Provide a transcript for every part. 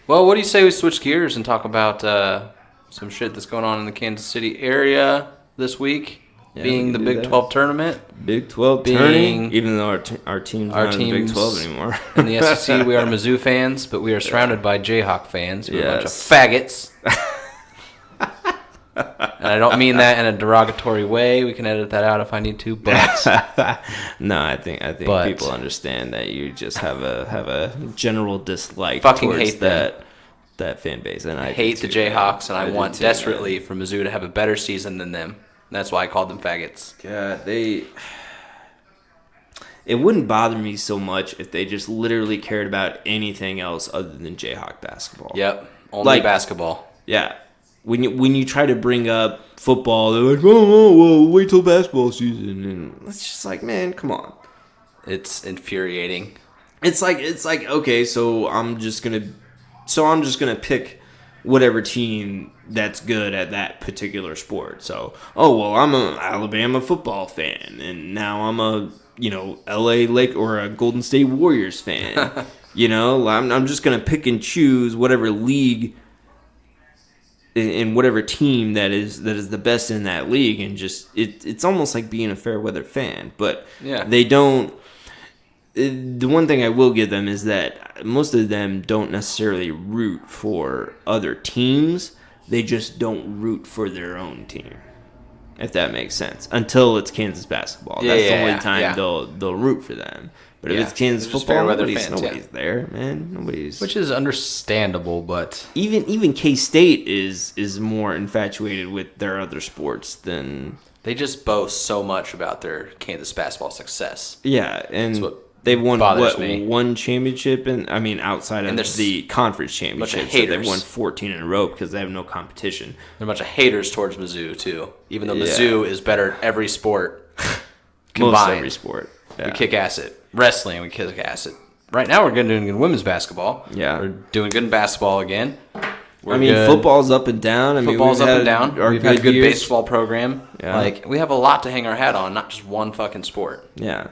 Well, what do you say we switch gears and talk about some shit that's going on in the Kansas City area this week? Yeah, being the Big 12 tournament. Big 12 turning, even though our team's not in the Big 12 anymore. In the SEC, we are Mizzou fans, but we are surrounded by Jayhawk fans. We're a bunch of faggots. And I don't mean that in a derogatory way. We can edit that out if I need to, but no, I think people understand that you just have a general dislike fucking towards hate that fan base, and I hate the Jayhawks, and I want desperately for Mizzou to have a better season than them. That's why I called them faggots. God, it wouldn't bother me so much if they just literally cared about anything else other than Jayhawk basketball. Yep, only basketball. Yeah. When you try to bring up football, they're like, oh, well, wait till basketball season, and it's just like, man, come on. It's infuriating. It's like okay, so I'm just gonna pick whatever team that's good at that particular sport. So, I'm an Alabama football fan, and now I'm a LA Lake or a Golden State Warriors fan. I'm just gonna pick and choose whatever league in whatever team that is the best in that league, and just it's almost like being a fair weather fan. But they don't. The one thing I will give them is that most of them don't necessarily root for other teams. They just don't root for their own team, if that makes sense. Until it's Kansas basketball. That's the only time they'll root for them. But if it's Kansas football, nobody's there, man. Nobody's. Which is understandable, but even K-State is more infatuated with their other sports than. They just boast so much about their Kansas basketball success. Yeah, and they've won one championship, outside of the conference championship. So they've won 14 in a row because they have no competition. They're a bunch of haters towards Mizzou too, even though Mizzou is better at every sport combined. Most every sport. Yeah. We kick ass at wrestling. We kick ass at. Right now, we're doing good in women's basketball. Yeah, we're doing good in basketball again. Football's up and down. Football's up and down. We've had a good years. baseball program. Yeah. We have a lot to hang our hat on, not just one fucking sport. Yeah.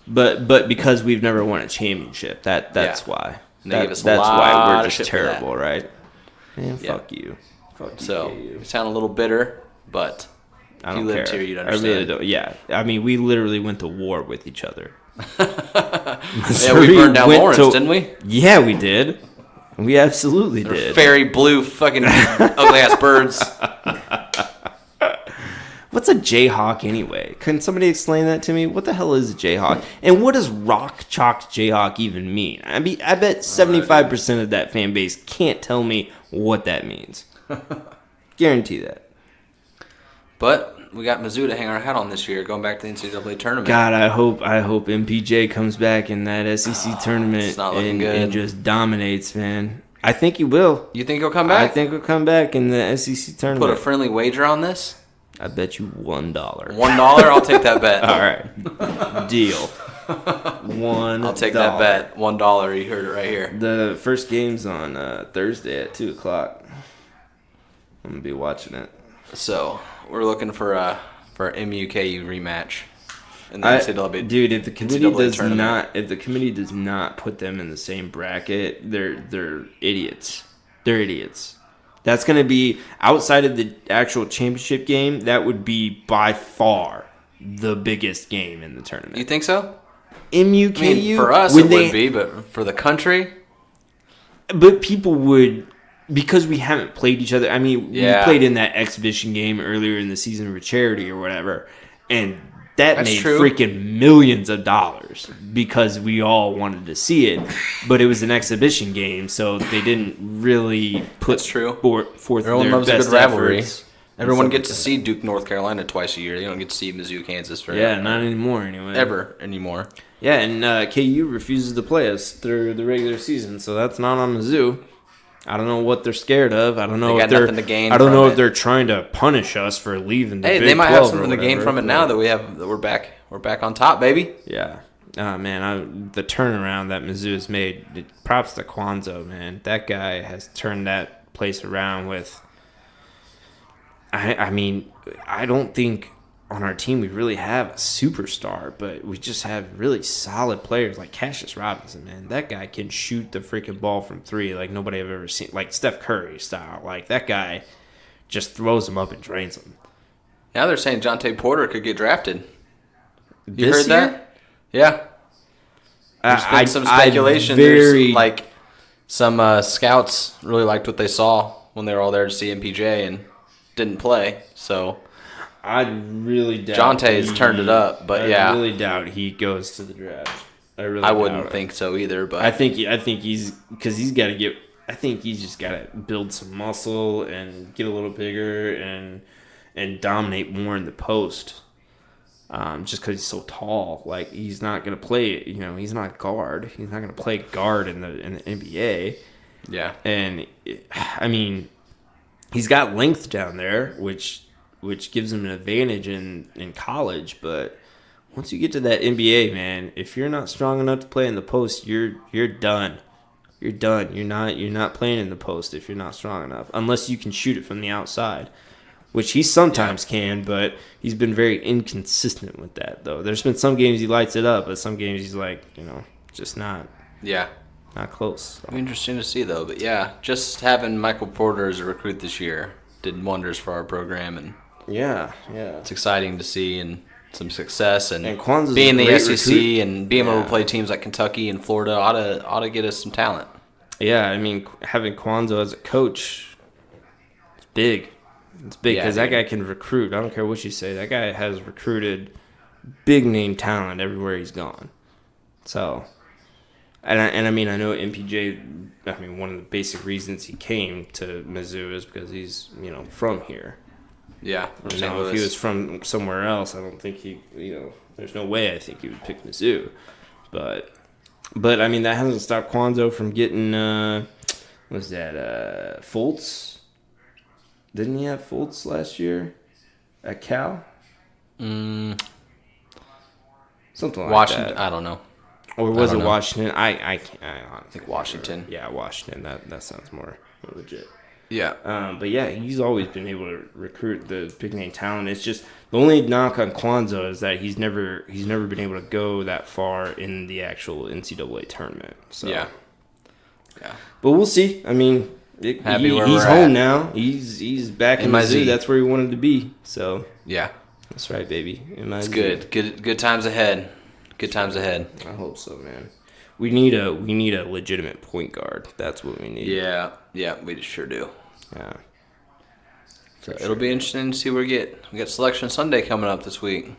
But because we've never won a championship, that's why. That's why we're just terrible, right? Man, fuck you. You sound a little bitter, but if you lived here, you'd understand. I really don't. Yeah, we literally went to war with each other. Yeah, we burned down Lawrence, didn't we? Yeah, we did. We absolutely did. Fairy blue fucking ugly ass birds. What's a Jayhawk anyway? Can somebody explain that to me? What the hell is a Jayhawk? And what does rock chalk Jayhawk even mean? I bet 75% of that fan base can't tell me what that means. Guarantee that. But we got Mizzou to hang our hat on this year, going back to the NCAA tournament. God, I hope MPJ comes back in that SEC tournament and just dominates, man. I think he will. You think he'll come back? I think he'll come back in the SEC tournament. Put a friendly wager on this? I bet you $1. $1? I'll take that bet. All right. Deal. $1. I'll take that bet. $1. You heard it right here. The first game's on Thursday at 2 o'clock. I'm going to be watching it. So, we're looking for an MUKU rematch. In the NCAA, dude, if the committee does not put them in the same bracket, they're idiots. They're idiots. That's going to be, outside of the actual championship game, that would be by far the biggest game in the tournament. You think so? MUKU? For us, it would be, but for the country? But people would, because we haven't played each other. We played in that exhibition game earlier in the season for charity or whatever, and that's made freaking millions of dollars because we all wanted to see it, but it was an exhibition game, so they didn't really put forth Everyone their loves best a good rivalry. Efforts. Everyone gets to see Duke, North Carolina twice a year. They don't get to see Mizzou, Kansas for not anymore anyway. Ever anymore. Yeah, and KU refuses to play us through the regular season, so that's not on Mizzou. I don't know what they're scared of. I don't know if they're. I don't know if they're trying to punish us for leaving the Big 12 they might have something to gain from it now that we're back. We're back on top, baby. Yeah. Man, the turnaround that Mizzou has made. Props to Kwanzaa, man. That guy has turned that place around with. I don't think on our team we really have a superstar, but we just have really solid players like Cassius Robinson, man. That guy can shoot the freaking ball from 3 like nobody I've ever seen. Like Steph Curry style. Like that guy just throws them up and drains them. Now they're saying Jonte Porter could get drafted. You This heard year? that? Yeah. There's been some speculation. There's like some scouts really liked what they saw when they were all there to see MPJ and didn't play. So I really doubt Jonte's turned it up, but I really doubt he goes to the draft. I wouldn't think so either. But I think he's because he's got to get. I think he's just got to build some muscle and get a little bigger and dominate more in the post. Just because he's so tall, like he's not gonna play. You know, he's not guard. He's not gonna play guard in the NBA. Yeah, and I mean, he's got length down there, which gives him an advantage in college. But once you get to that NBA, man, if you're not strong enough to play in the post, you're done. You're done. You're not playing in the post if you're not strong enough, unless you can shoot it from the outside, which he sometimes can, but he's been very inconsistent with that, though. There's been some games he lights it up, but some games he's like, just not close. So. Interesting to see, though. But yeah, just having Michael Porter as a recruit this year did wonders for our program, and yeah, it's exciting to see and some success and Kwanzaa's being the SEC recruit. and being able to play teams like Kentucky and Florida ought to get us some talent. Yeah, I mean, having Kwanzaa as a coach, it's big. It's big because that guy can recruit. I don't care what you say. That guy has recruited big name talent everywhere he's gone. So, and I mean, I know MPJ. I mean, one of the basic reasons he came to Mizzou is because he's from here. Yeah, If he was from somewhere else, I don't think he. There's no way I think he would pick Mizzou. But I mean, that hasn't stopped Kwanzaa from getting. What's that? Fultz. Didn't he have Fultz last year at Cal? Something like Washington, that. I don't know. Or was it Washington? I can't. I think Washington. Yeah, Washington. That sounds more legit. Yeah. But yeah, he's always been able to recruit the big name talent. It's just the only knock on Kwanzaa is that he's never been able to go that far in the actual NCAA tournament. So yeah. But we'll see. I mean, he's home now. He's back in Mizzou. That's where he wanted to be. So yeah, that's right, baby. It's good. Good times ahead. Good times ahead. I hope so, man. We need a legitimate point guard. That's what we need. Yeah, we sure do. Yeah. So it'll be interesting to see where we get. We got Selection Sunday coming up this week.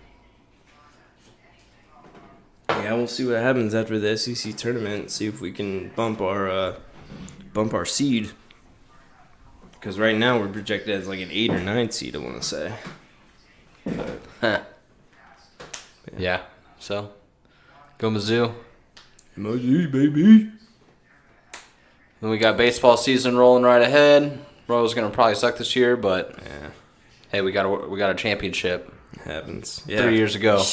Yeah, we'll see what happens after the SEC tournament. See if we can bump our seed. Because right now we're projected as like an 8 or 9 seed. I want to say. But, yeah. So go Mizzou. Mizzou, baby. Then we got baseball season rolling right ahead. Royals gonna probably suck this year, but hey, we got a championship. It happens. 3 years ago.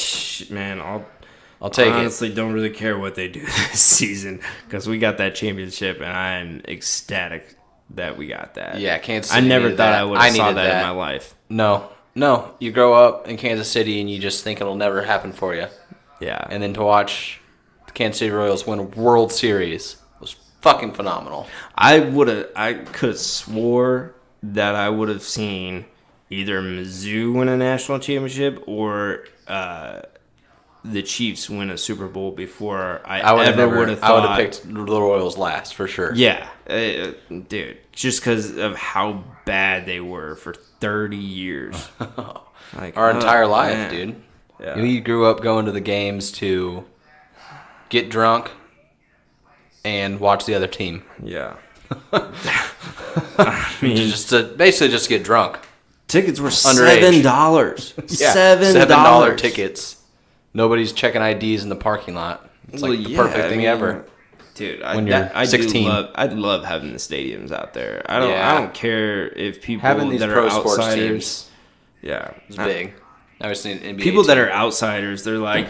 Man, I'll take it. Honestly, don't really care what they do this season because we got that championship, and I'm ecstatic that we got that. Yeah, Kansas City. I never thought I would have saw that in my life. No. You grow up in Kansas City and you just think it'll never happen for you. Yeah. And then to watch the Kansas City Royals win a World Series was fucking phenomenal. I could have swore that I would have seen either Mizzou win a national championship or the Chiefs win a Super Bowl before I ever would have thought. I would have picked the Royals last for sure. Yeah, dude, just because of how bad they were for 30 years. Like our entire life, man. dude. Yeah. We grew up going to the games to get drunk and watch the other team. Yeah. I mean, basically just get drunk. Tickets were Underage. $7. Yeah, $7 tickets. Nobody's checking IDs in the parking lot. It's like the perfect thing ever. Dude, when you're 16. I'd love having the stadiums out there. I don't care if people having these that pro are sports outsiders. Teams, it's big. I was seeing NBA people that are outsiders. They're like,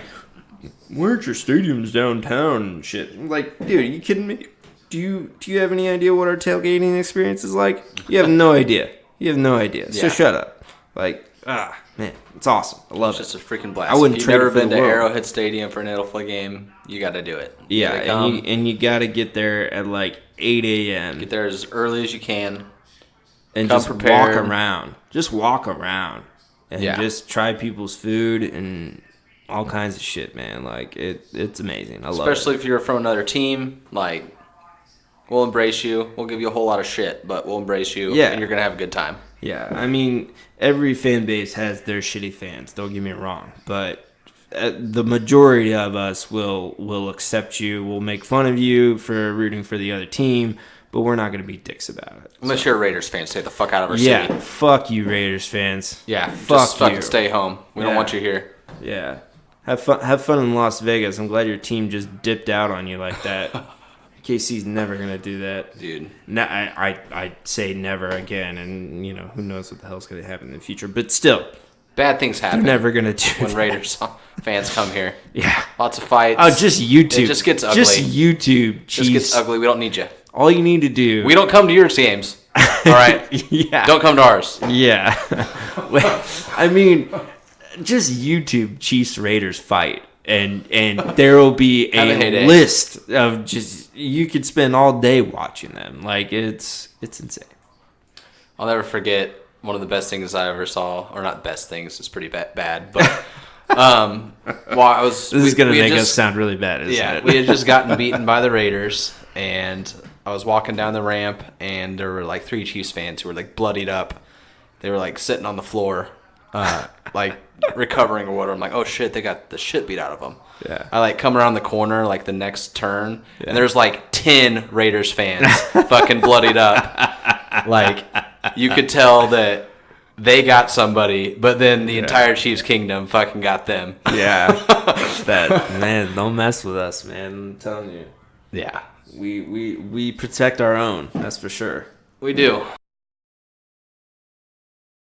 "Where aren't your stadiums downtown and shit?" I'm like, dude, are you kidding me? Do you have any idea what our tailgating experience is like? You have no idea. So shut up. Like, man, it's awesome. I love it. It's just a freaking blast. I wouldn't if trade you've it never for been the to world. Arrowhead Stadium for an Idlefoot game, you got to do it. Yeah, and you got to get there at like 8 a.m. Get there as early as you can. And come just prepared. walk around. Just walk around. And just try people's food and all kinds of shit, man. Like, it's amazing. I love it. Especially if you're from another team, like, we'll embrace you. We'll give you a whole lot of shit, but we'll embrace you, and you're going to have a good time. Yeah, I mean, every fan base has their shitty fans, don't get me wrong. But the majority of us will accept you. We'll make fun of you for rooting for the other team, but we're not going to be dicks about it. Unless you're a Raiders fan, stay the fuck out of our city. Yeah, fuck you, Raiders fans. Yeah, fuck fucking you. stay home. We don't want you here. Yeah. Have fun in Las Vegas. I'm glad your team just dipped out on you like that. KC's never going to do that. Dude. I say never again, and, who knows what the hell's going to happen in the future. But still. Bad things happen. They're never going to do when Raiders fans come here. Yeah. Lots of fights. Oh, just YouTube. It just gets ugly. Just YouTube. Just gets ugly. We don't need you. All you need to do. We don't come to your games. All right? Yeah. Don't come to ours. Yeah. I mean, just YouTube Chiefs Raiders fight. And there will be a list of you could spend all day watching them. Like, it's insane. I'll never forget one of the best things I ever saw, or not best things, it's pretty bad, but this is going to make us sound really bad, isn't it? We had just gotten beaten by the Raiders, and I was walking down the ramp, and there were like 3 Chiefs fans who were like bloodied up. They were like sitting on the floor, like recovering or whatever. I'm like, oh shit, they got the shit beat out of them. Yeah. I like come around the corner, like the next turn, and there's like 10 Raiders fans fucking bloodied up. Like, you could tell that they got somebody, but then the entire Chiefs kingdom fucking got them. Yeah. Man, don't mess with us, man. I'm telling you. Yeah. We protect our own, that's for sure. We do.